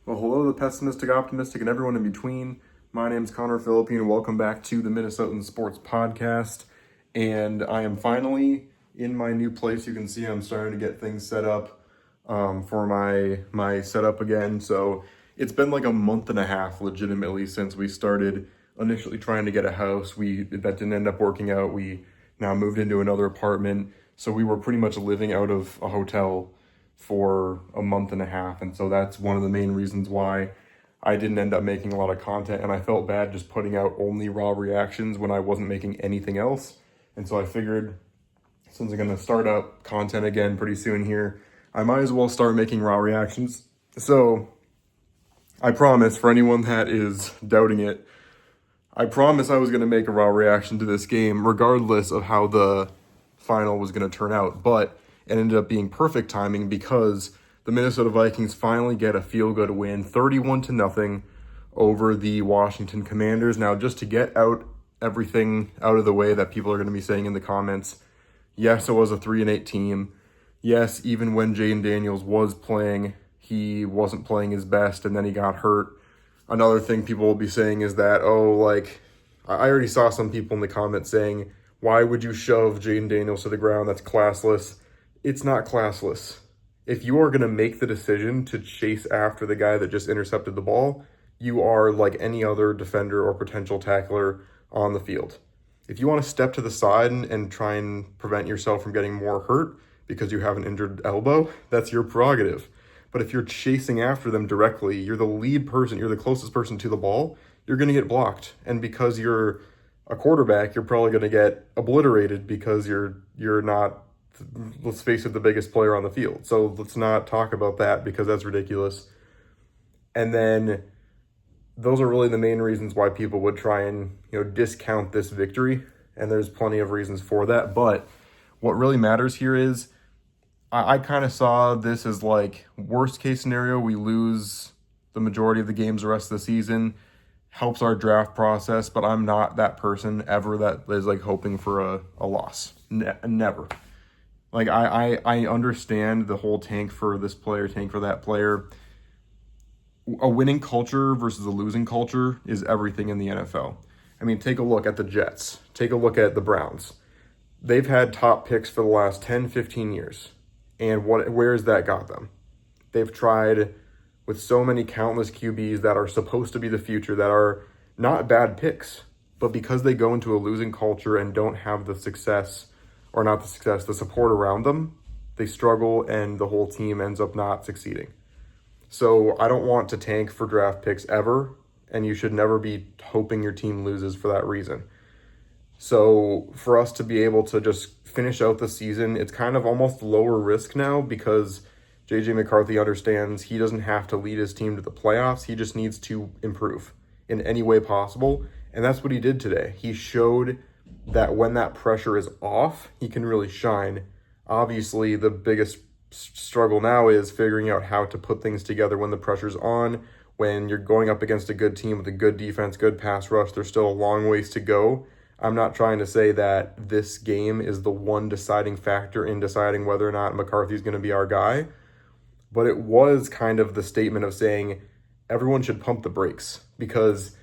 Well, hello, the pessimistic, optimistic, and everyone in between. My name is Connor Philippine, and welcome back to the Minnesotan Sports Podcast. And I am finally in my new place. You can see I'm starting to get things set up for my setup again. So it's been like a month and a half, legitimately, since we started initially trying to get a house. That didn't end up working out. We now moved into another apartment, so we were pretty much living out of a hotel for a month and a half. And so that's one of the main reasons why I didn't end up making a lot of content. And I felt bad just putting out only raw reactions when I wasn't making anything else. And so I figured, since I'm going to start up content again pretty soon here, I might as well start making raw reactions. So I promise, for anyone that is doubting it, I promise I was going to make a raw reaction to this game, regardless of how the final was going to turn out. But it ended up being perfect timing because the Minnesota Vikings finally get a feel-good win, 31-0 over the Washington Commanders. Now, just to get everything out of the way that people are going to be saying in the comments, yes, it was a 3-8 team. Yes, even when Jaden Daniels was playing, he wasn't playing his best, and then he got hurt. Another thing people will be saying is that, I already saw some people in the comments saying, why would you shove Jaden Daniels to the ground? That's classless. It's not classless. If you are going to make the decision to chase after the guy that just intercepted the ball, you are like any other defender or potential tackler on the field. If you want to step to the side and try and prevent yourself from getting more hurt because you have an injured elbow, that's your prerogative. But if you're chasing after them directly, you're the lead person, you're the closest person to the ball, you're going to get blocked. And because you're a quarterback, you're probably going to get obliterated because you're not, let's face it, the biggest player on the field. So let's not talk about that because that's ridiculous. And then those are really the main reasons why people would try and, discount this victory. And there's plenty of reasons for that. But what really matters here is I kind of saw this as like worst case scenario. We lose the majority of the games the rest of the season. Helps our draft process, but I'm not that person ever that is like hoping for a loss. Never. Like I understand the whole tank for this player, tank for that player. A winning culture versus a losing culture is everything in the NFL. I mean, take a look at the Jets. Take a look at the Browns. They've had top picks for the last 10, 15 years. And where has that got them? They've tried with so many countless QBs that are supposed to be the future, that are not bad picks, but because they go into a losing culture and don't have the support around them, they struggle and the whole team ends up not succeeding. So I don't want to tank for draft picks ever, and you should never be hoping your team loses for that reason. So for us to be able to just finish out the season, it's kind of almost lower risk now because J.J. McCarthy understands he doesn't have to lead his team to the playoffs. He just needs to improve in any way possible. And that's what he did today. He showed that when that pressure is off, he can really shine. Obviously, the biggest struggle now is figuring out how to put things together when the pressure's on, when you're going up against a good team with a good defense, good pass rush. There's still a long ways to go. I'm not trying to say that this game is the one deciding factor in deciding whether or not McCarthy's going to be our guy. But it was kind of the statement of saying everyone should pump the brakes, because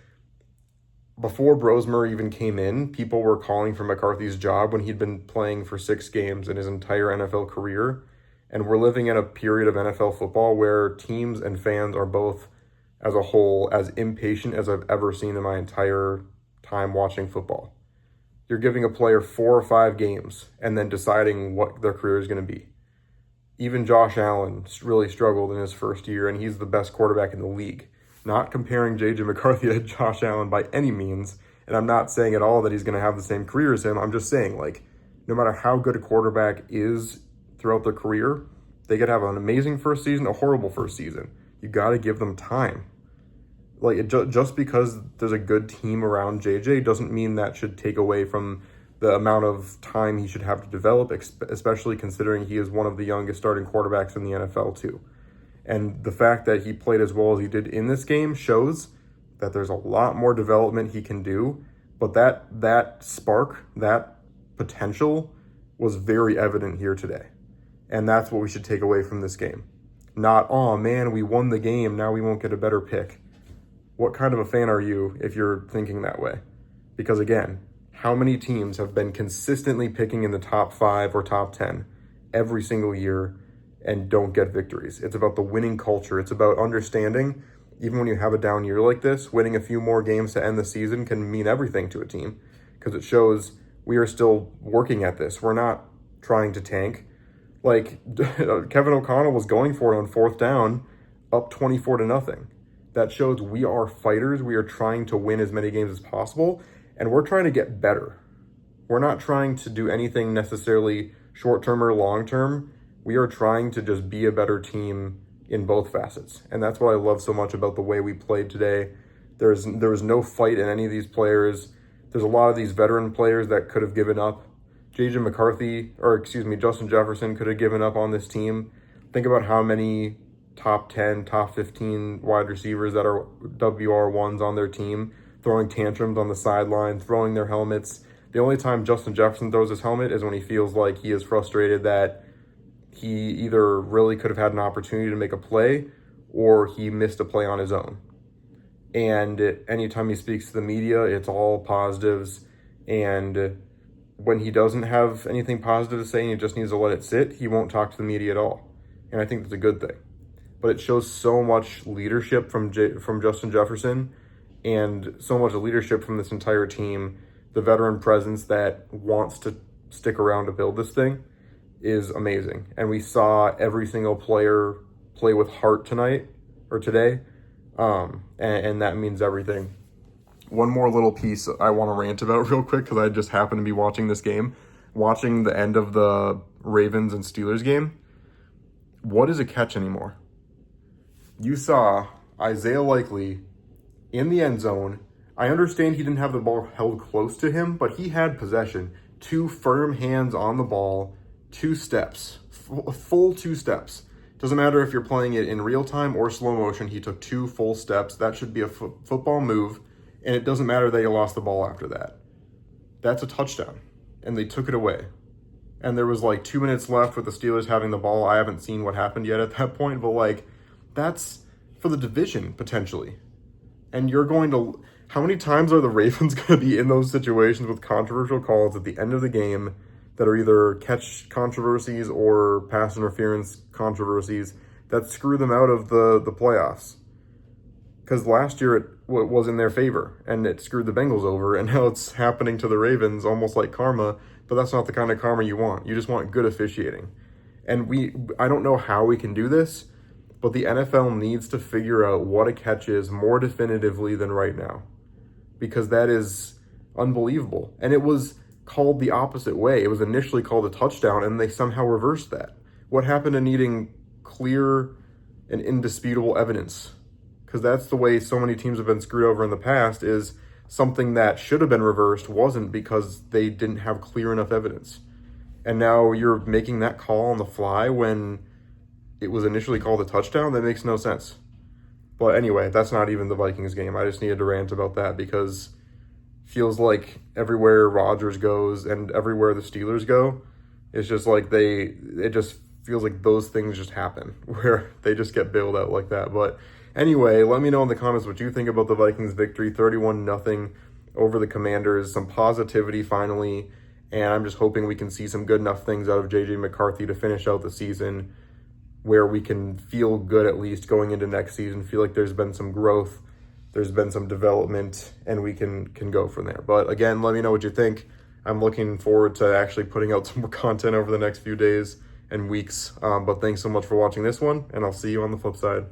before Brosmer even came in, people were calling for McCarthy's job when he'd been playing for 6 games in his entire NFL career. And we're living in a period of NFL football where teams and fans are both, as a whole, as impatient as I've ever seen in my entire time watching football. You're giving a player 4 or 5 games and then deciding what their career is going to be. Even Josh Allen really struggled in his first year, and he's the best quarterback in the league. Not comparing J.J. McCarthy to Josh Allen by any means, and I'm not saying at all that he's going to have the same career as him. I'm just saying, no matter how good a quarterback is throughout their career, they could have an amazing first season, a horrible first season. You got to give them time. Just because there's a good team around JJ doesn't mean that should take away from the amount of time he should have to develop, especially considering he is one of the youngest starting quarterbacks in the NFL too. And the fact that he played as well as he did in this game shows that there's a lot more development he can do, but that spark, that potential was very evident here today. And that's what we should take away from this game. Not, oh man, we won the game, now we won't get a better pick. What kind of a fan are you if you're thinking that way? Because again, how many teams have been consistently picking in the top 5 or top 10 every single year and don't get victories? It's about the winning culture. It's about understanding, even when you have a down year like this, winning a few more games to end the season can mean everything to a team, because it shows we are still working at this. We're not trying to tank. Like, Kevin O'Connell was going for it on 4th down, up 24-0. That shows we are fighters. We are trying to win as many games as possible, and we're trying to get better. We're not trying to do anything necessarily short-term or long-term. We are trying to just be a better team in both facets, and that's what I love so much about the way we played today. There was no fight in any of these players. There's a lot of these veteran players that could have given up. Justin Jefferson could have given up on this team. Think about how many top 10, top 15 wide receivers that are WR1s on their team, throwing tantrums on the sideline, throwing their helmets. The only time Justin Jefferson throws his helmet is when he feels like he is frustrated that he either really could have had an opportunity to make a play or he missed a play on his own. And anytime he speaks to the media, it's all positives. And when he doesn't have anything positive to say and he just needs to let it sit, he won't talk to the media at all. And I think that's a good thing. But it shows so much leadership from Justin Jefferson, and so much leadership from this entire team. The veteran presence that wants to stick around to build this thing is amazing. And we saw every single player play with heart today. And that means everything. One more little piece I want to rant about real quick, because I just happened to be watching this game, watching the end of the Ravens and Steelers game. What is a catch anymore? You saw Isaiah Likely in the end zone. I understand he didn't have the ball held close to him, but he had possession. 2 firm hands on the ball, 2 steps, full 2 steps. Doesn't matter if you're playing it in real time or slow motion, he took 2 full steps. That should be a football move, and it doesn't matter that you lost the ball after that. That's a touchdown, and they took it away. And there was like 2 minutes left with the Steelers having the ball. I haven't seen what happened yet at that point, but like, that's for the division potentially. And you're going to, how many times are the Ravens going to be in those situations with controversial calls at the end of the game that are either catch controversies or pass interference controversies that screw them out of the playoffs? Because last year it was in their favor and it screwed the Bengals over, and now it's happening to the Ravens almost like karma, but that's not the kind of karma you want. You just want good officiating. And I don't know how we can do this, but the NFL needs to figure out what a catch is more definitively than right now, because that is unbelievable. And it was called the opposite way. It was initially called a touchdown, and they somehow reversed that. What happened to needing clear and indisputable evidence? Because that's the way so many teams have been screwed over in the past, is something that should have been reversed wasn't because they didn't have clear enough evidence. And now you're making that call on the fly when it was initially called a touchdown? That makes no sense. But anyway, that's not even the Vikings game. I just needed to rant about that, because it feels like everywhere Rodgers goes and everywhere the Steelers go, it's just like it just feels like those things just happen, where they just get bailed out like that. But anyway, let me know in the comments what you think about the Vikings victory, 31-0 over the Commanders. Some positivity finally, and I'm just hoping we can see some good enough things out of J.J. McCarthy to finish out the season, where we can feel good at least going into next season, feel like there's been some growth, there's been some development, and we can go from there. But again, let me know what you think. I'm looking forward to actually putting out some more content over the next few days and weeks. But thanks so much for watching this one, and I'll see you on the flip side.